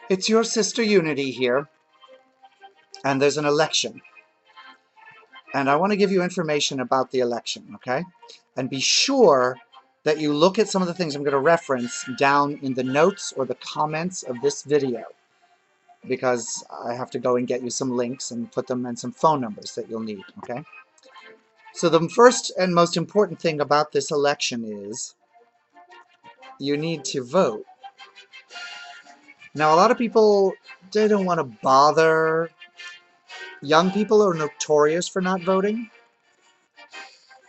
It's your sister Unity here, and there's an election. And I want to give you information about the election, okay? And be sure that you look at some of the things I'm going to reference down in the notes or the comments of this video, because I have to go and get you some links and put them and some phone numbers that you'll need, okay? So the first and most important thing about this election is you need to vote. Now, a lot of people, they don't want to bother. Young people are notorious for not voting.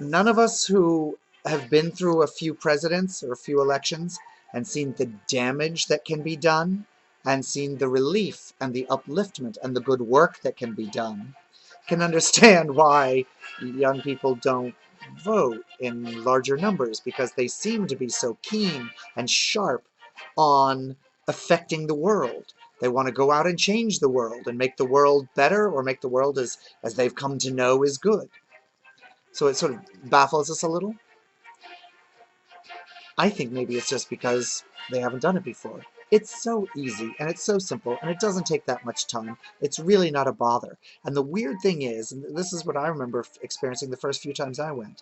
None of us who have been through a few presidents or a few elections and seen the damage that can be done and seen the relief and the upliftment and the good work that can be done can understand why young people don't vote in larger numbers, because they seem to be so keen and sharp on affecting the world. They want to go out and change the world and make the world better, or make the world as they've come to know is good. So it sort of baffles us a little. I think maybe it's just because they haven't done it before. It's so easy, and it's so simple, and it doesn't take that much time. It's really not a bother. And the weird thing is, and this is what I remember experiencing the first few times I went,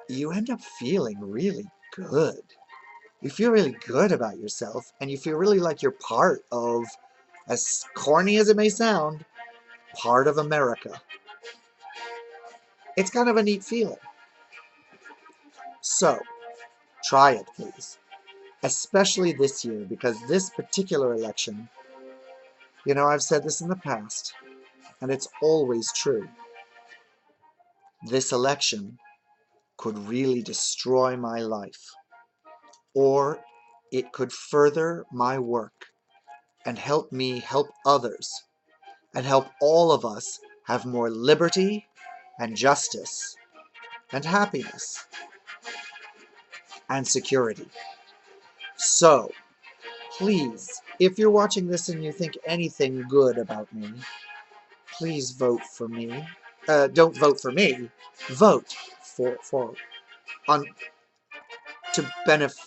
you end up feeling really good. You feel really good about yourself, and you feel really like you're part of, as corny as it may sound, part of America. It's kind of a neat feeling. So, try it, please. Especially this year, because this particular election, you know, I've said this in the past, and it's always true. This election could really destroy my life, or it could further my work and help me help others and help all of us have more liberty and justice and happiness and security. So, please, if you're watching this and you think anything good about me, please vote for me. Don't vote for me. Vote for on to benefit.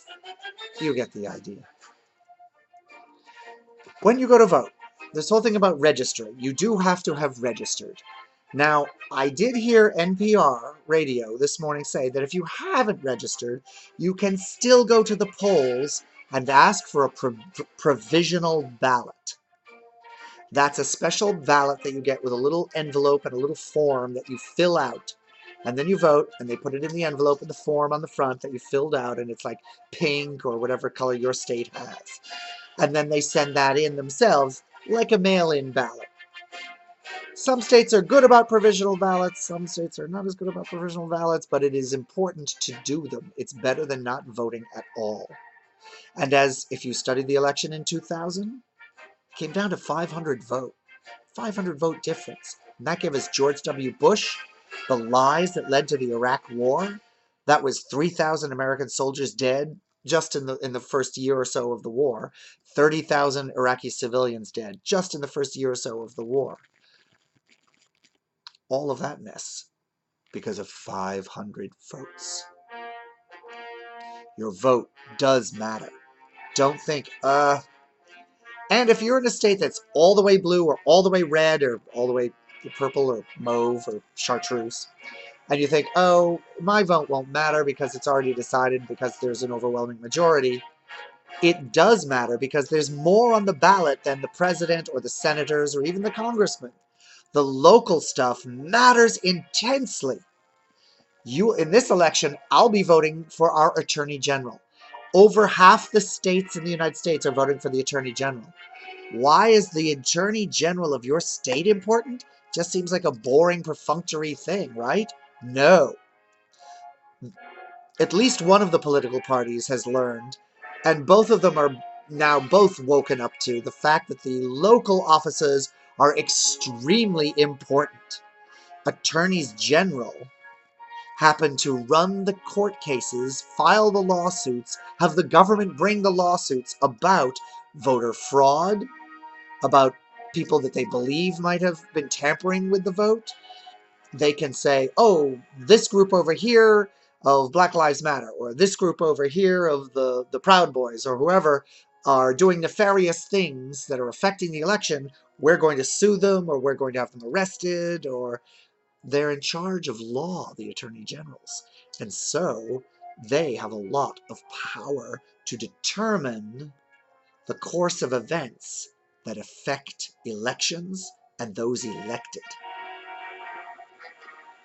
You get the idea. When you go to vote, this whole thing about registering, you do have to have registered. Now, I did hear NPR radio this morning say that if you haven't registered, you can still go to the polls and ask for a provisional ballot. That's a special ballot that you get with a little envelope and a little form that you fill out. And then you vote, and they put it in the envelope and the form on the front that you filled out, and it's like pink or whatever color your state has. And then they send that in themselves like a mail-in ballot. Some states are good about provisional ballots. Some states are not as good about provisional ballots, but it is important to do them. It's better than not voting at all. And as if you studied the election in 2000, it came down to 500 vote. 500 vote difference. And that gave us George W. Bush, the lies that led to the Iraq War. That was 3,000 American soldiers dead just in the first year or so of the war. 30,000 Iraqi civilians dead just in the first year or so of the war. All of that mess because of 500 votes. Your vote does matter. Don't think, and if you're in a state that's all the way blue or all the way red or all the way purple or mauve or chartreuse, and you think, oh, my vote won't matter because it's already decided because there's an overwhelming majority, it does matter because there's more on the ballot than the president or the senators or even the congressman. The local stuff matters intensely. In this election, I'll be voting for our Attorney General. Over half the states in the United States are voting for the Attorney General. Why is the Attorney General of your state important? Just seems like a boring, perfunctory thing, right? No. At least one of the political parties has learned, and both of them are now both woken up to the fact that the local offices are extremely important. Attorneys General happen to run the court cases, file the lawsuits, have the government bring the lawsuits about voter fraud, about people that they believe might have been tampering with the vote. They can say, oh, this group over here of Black Lives Matter, or this group over here of the Proud Boys, or whoever, are doing nefarious things that are affecting the election, we're going to sue them, or we're going to have them arrested, or they're in charge of law, the attorney generals. And so they have a lot of power to determine the course of events that affect elections and those elected.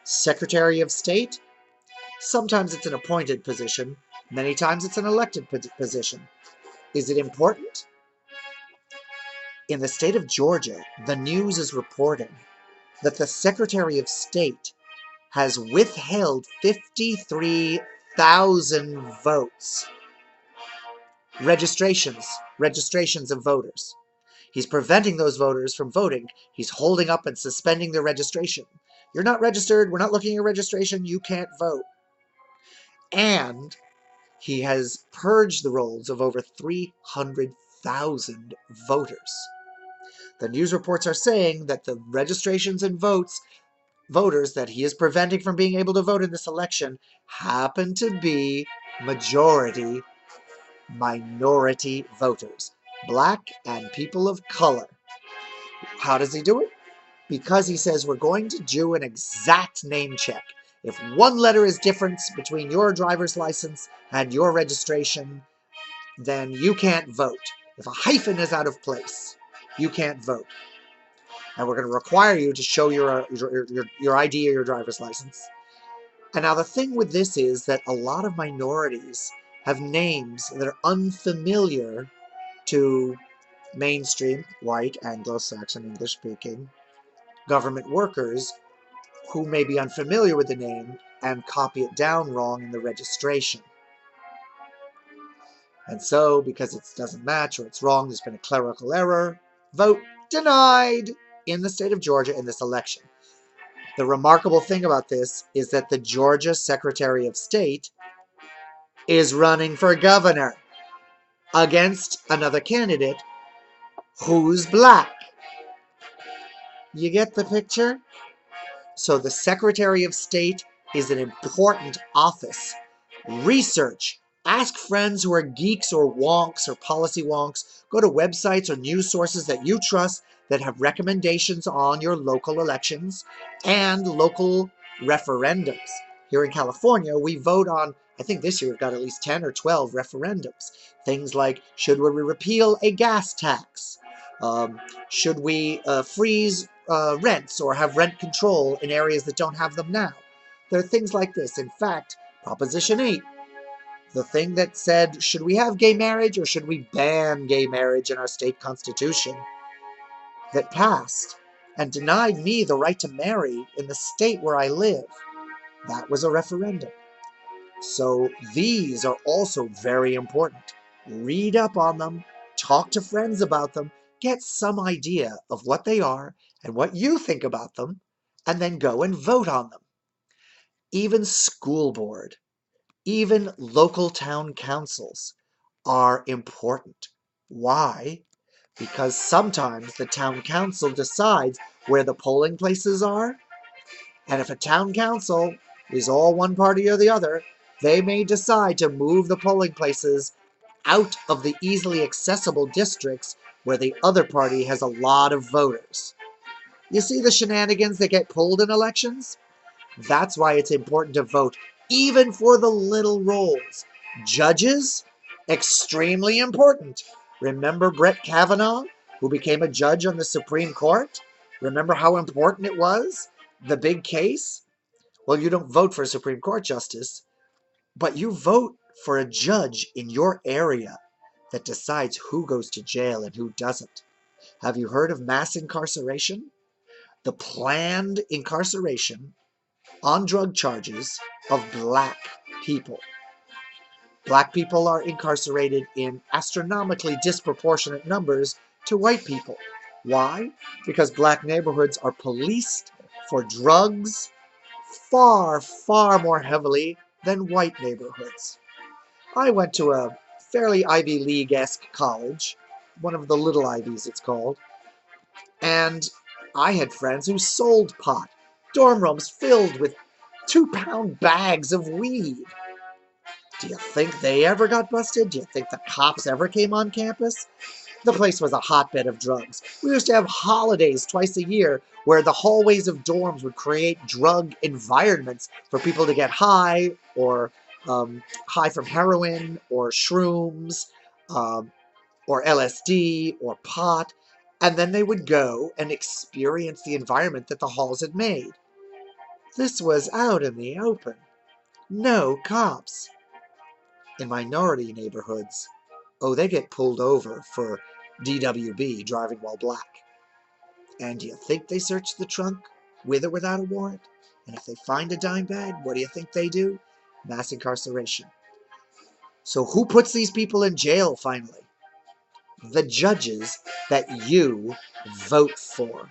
Secretary of State, sometimes it's an appointed position, many times it's an elected position. Is it important? In the state of Georgia, the news is reporting that the Secretary of State has withheld 53,000 votes, registrations of voters. He's preventing those voters from voting. He's holding up and suspending their registration. You're not registered. We're not looking at your registration. You can't vote. And he has purged the rolls of over 300,000 voters. The news reports are saying that the registrations and voters that he is preventing from being able to vote in this election happen to be minority voters, black and people of color. How does he do it? Because he says we're going to do an exact name check. If one letter is different between your driver's license and your registration, then you can't vote. If a hyphen is out of place, you can't vote. And we're going to require you to show your ID or your driver's license. And now the thing with this is that a lot of minorities have names that are unfamiliar to mainstream, white, Anglo-Saxon, English-speaking government workers who may be unfamiliar with the name and copy it down wrong in the registration. And so, because it doesn't match or it's wrong, there's been a clerical error. Vote denied in the state of Georgia in this election. The remarkable thing about this is that the Georgia Secretary of State is running for governor against another candidate who's black. You get the picture? So the Secretary of State is an important office. Research. Ask friends who are geeks or wonks or policy wonks. Go to websites or news sources that you trust that have recommendations on your local elections and local referendums. Here in California, we vote on, I think this year we've got at least 10 or 12 referendums. Things like, should we repeal a gas tax? Should we freeze rents or have rent control in areas that don't have them now? There are things like this. In fact, Proposition 8, the thing that said, should we have gay marriage or should we ban gay marriage in our state constitution, that passed and denied me the right to marry in the state where I live. That was a referendum. So these are also very important. Read up on them, talk to friends about them, get some idea of what they are and what you think about them, and then go and vote on them. Even school board, even local town councils are important. Why? Because sometimes the town council decides where the polling places are, and if a town council is all one party or the other, they may decide to move the polling places out of the easily accessible districts where the other party has a lot of voters. You see the shenanigans that get pulled in elections? That's why it's important to vote, even for the little roles. Judges, extremely important. Remember Brett Kavanaugh, who became a judge on the Supreme Court? Remember how important it was? The big case? Well, you don't vote for a Supreme Court justice, but you vote for a judge in your area that decides who goes to jail and who doesn't. Have you heard of mass incarceration? The planned incarceration on drug charges of black people. Black people are incarcerated in astronomically disproportionate numbers to white people. Why? Because black neighborhoods are policed for drugs far, far more heavily than white neighborhoods. I went to a fairly Ivy League-esque college, one of the little Ivies it's called, and I had friends who sold pot, dorm rooms filled with 2-pound bags of weed. Do you think they ever got busted? Do you think the cops ever came on campus? The place was a hotbed of drugs. We used to have holidays twice a year where the hallways of dorms would create drug environments for people to get high, or high from heroin or shrooms, um, or LSD or pot, and then they would go and experience the environment that the halls had made. This was out in the open. No cops. In minority neighborhoods, oh, they get pulled over for DWB, driving while black. And do you think they search the trunk, with or without a warrant? And if they find a dime bag, what do you think they do? Mass incarceration. So who puts these people in jail finally? The judges that you vote for.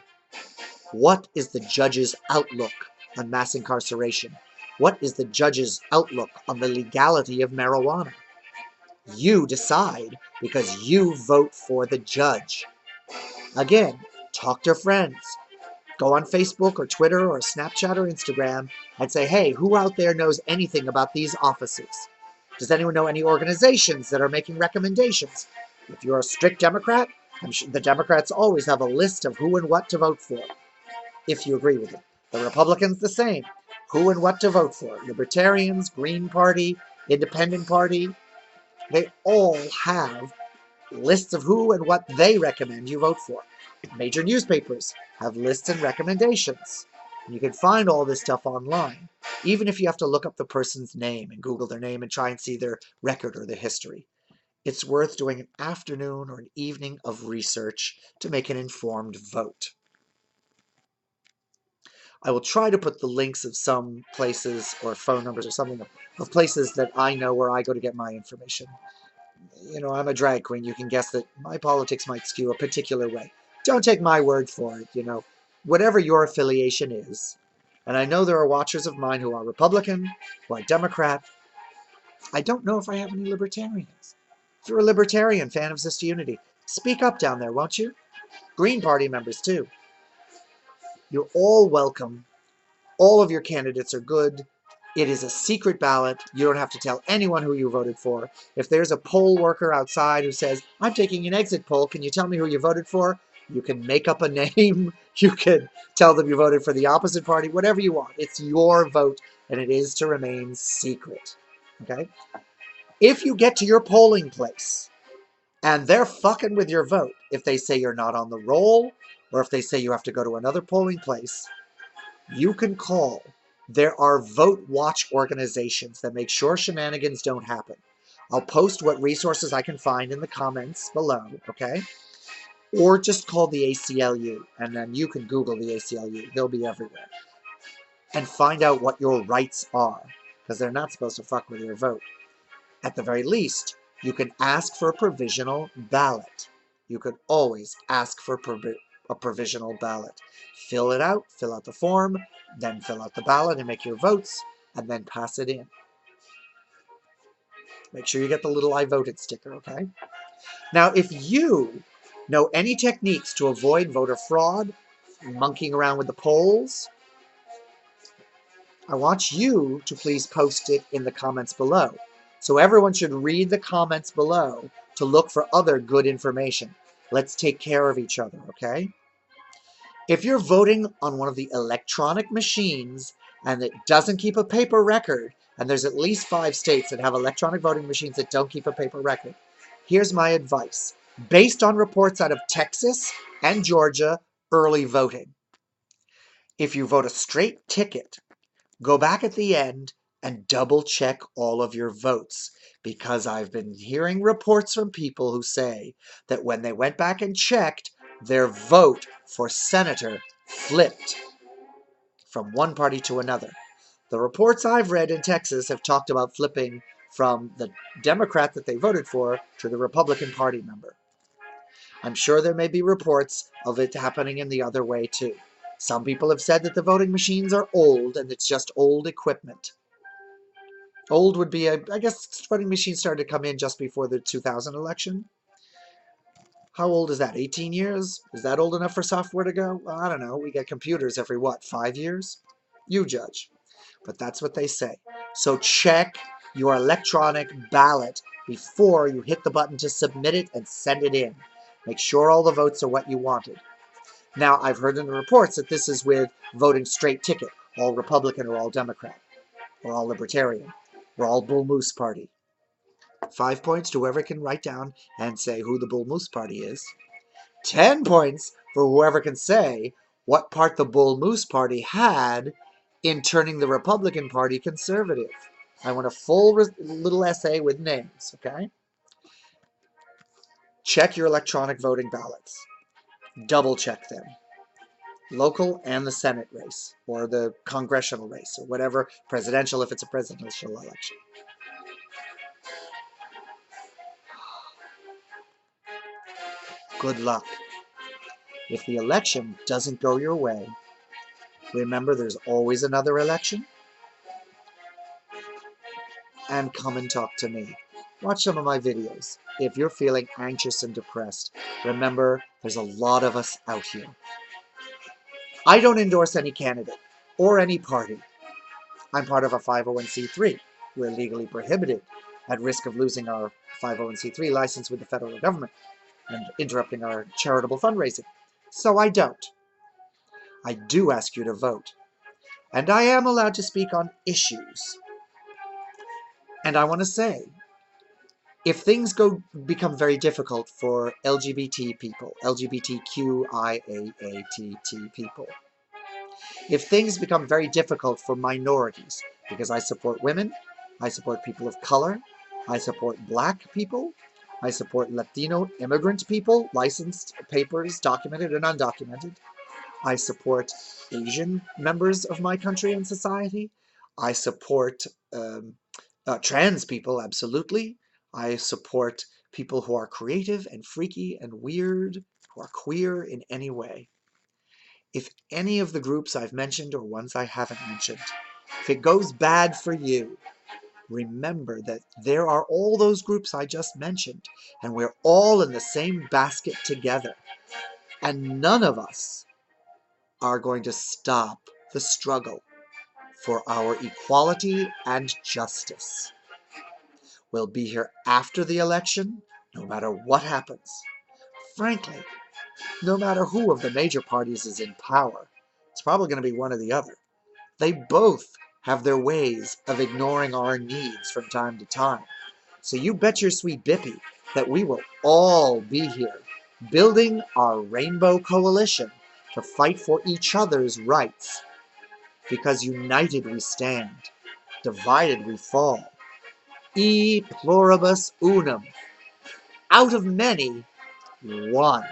What is the judge's outlook on mass incarceration? What is the judge's outlook on the legality of marijuana? You decide because you vote for the judge. Again, talk to friends. Go on Facebook or Twitter or Snapchat or Instagram and say, hey, who out there knows anything about these offices? Does anyone know any organizations that are making recommendations? If you're a strict Democrat, I'm sure the Democrats always have a list of who and what to vote for, if you agree with them. The Republicans, the same. Who and what to vote for. Libertarians, Green Party, Independent Party, they all have lists of who and what they recommend you vote for. Major newspapers have lists and recommendations. And you can find all this stuff online, even if you have to look up the person's name and Google their name and try and see their record or their history. It's worth doing an afternoon or an evening of research to make an informed vote. I will try to put the links of some places or phone numbers or something of places that I know where I go to get my information. You know, I'm a drag queen. You can guess that my politics might skew a particular way. Don't take my word for it, you know. Whatever your affiliation is, and I know there are watchers of mine who are Republican, who are Democrat. I don't know if I have any libertarians. If you're a libertarian fan of Sister Unity, speak up down there, won't you? Green Party members, too. You're all welcome. All of your candidates are good. It is a secret ballot. You don't have to tell anyone who you voted for. If there's a poll worker outside who says, I'm taking an exit poll, can you tell me who you voted for? You can make up a name. You can tell them you voted for the opposite party, whatever you want. It's your vote, and it is to remain secret. Okay? If you get to your polling place and they're fucking with your vote, if they say you're not on the roll, or if they say you have to go to another polling place, you can call. There are vote watch organizations that make sure shenanigans don't happen. I'll post what resources I can find in the comments below, okay? Or just call the ACLU, and then you can Google the ACLU. They'll be everywhere. And find out what your rights are, because they're not supposed to fuck with your vote. At the very least, you can ask for a provisional ballot. You could always ask for a provisional ballot. Fill it out, fill out the form, then fill out the ballot and make your votes, and then pass it in. Make sure you get the little I voted sticker, okay? Now, if you know any techniques to avoid voter fraud, monkeying around with the polls, I want you to please post it in the comments below. So everyone should read the comments below to look for other good information. Let's take care of each other, okay? If you're voting on one of the electronic machines and it doesn't keep a paper record, and there's at least 5 states that have electronic voting machines that don't keep a paper record, here's my advice. Based on reports out of Texas and Georgia, early voting. If you vote a straight ticket, go back at the end and double check all of your votes, because I've been hearing reports from people who say that when they went back and checked, their vote for senator flipped from one party to another. The reports I've read in Texas have talked about flipping from the Democrat that they voted for to the Republican Party member. I'm sure there may be reports of it happening in the other way too. Some people have said that the voting machines are old and it's just old equipment. Old would be, I guess voting machines started to come in just before the 2000 election. How old is that? 18 years? Is that old enough for software to go? Well, I don't know. We get computers every, what, 5 years? You judge. But that's what they say. So check your electronic ballot before you hit the button to submit it and send it in. Make sure all the votes are what you wanted. Now, I've heard in the reports that this is with voting straight ticket, all Republican or all Democrat, or all Libertarian, or all Bull Moose Party. 5 points to whoever can write down and say who the Bull Moose Party is. 10 points for whoever can say what part the Bull Moose Party had in turning the Republican Party conservative. I want a full little essay with names, okay? Check your electronic voting ballots. Double check them. Local and the Senate race, or the congressional race, or whatever, presidential if it's a presidential election. Good luck. If the election doesn't go your way, remember there's always another election. And come and talk to me. Watch some of my videos. If you're feeling anxious and depressed, remember there's a lot of us out here. I don't endorse any candidate or any party. I'm part of a 501c3. We're legally prohibited, at risk of losing our 501c3 license with the federal government and interrupting our charitable fundraising. So I don't. I do ask you to vote. And I am allowed to speak on issues. And I want to say, if things become very difficult for LGBT people, LGBTQIAATT people, if things become very difficult for minorities, because I support women, I support people of color, I support black people, I support Latino immigrant people, licensed, papers, documented and undocumented, I support Asian members of my country and society, I support trans people, absolutely, I support people who are creative and freaky and weird, who are queer in any way. If any of the groups I've mentioned or ones I haven't mentioned, if it goes bad for you, remember that there are all those groups I just mentioned, and we're all in the same basket together. And none of us are going to stop the struggle for our equality and justice. We'll be here after the election, no matter what happens. Frankly, no matter who of the major parties is in power, it's probably going to be one or the other. They both have their ways of ignoring our needs from time to time. So you bet your sweet bippy that we will all be here, building our rainbow coalition to fight for each other's rights. Because united we stand, divided we fall. E pluribus unum. Out of many, one.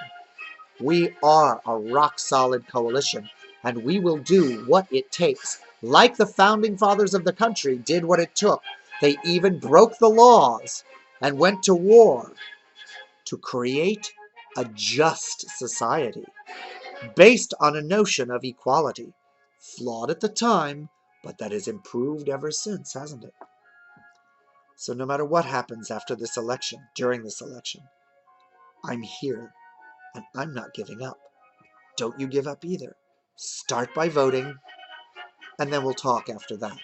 We are a rock-solid coalition, and we will do what it takes. Like the founding fathers of the country did what it took. They even broke the laws and went to war to create a just society based on a notion of equality. Flawed at the time, but that has improved ever since, hasn't it? So no matter what happens after this election, during this election, I'm here, and I'm not giving up. Don't you give up either. Start by voting, and then we'll talk after that.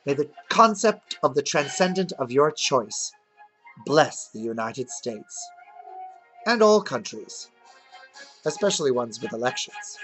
May the concept of the transcendent of your choice bless the United States and all countries, especially ones with elections.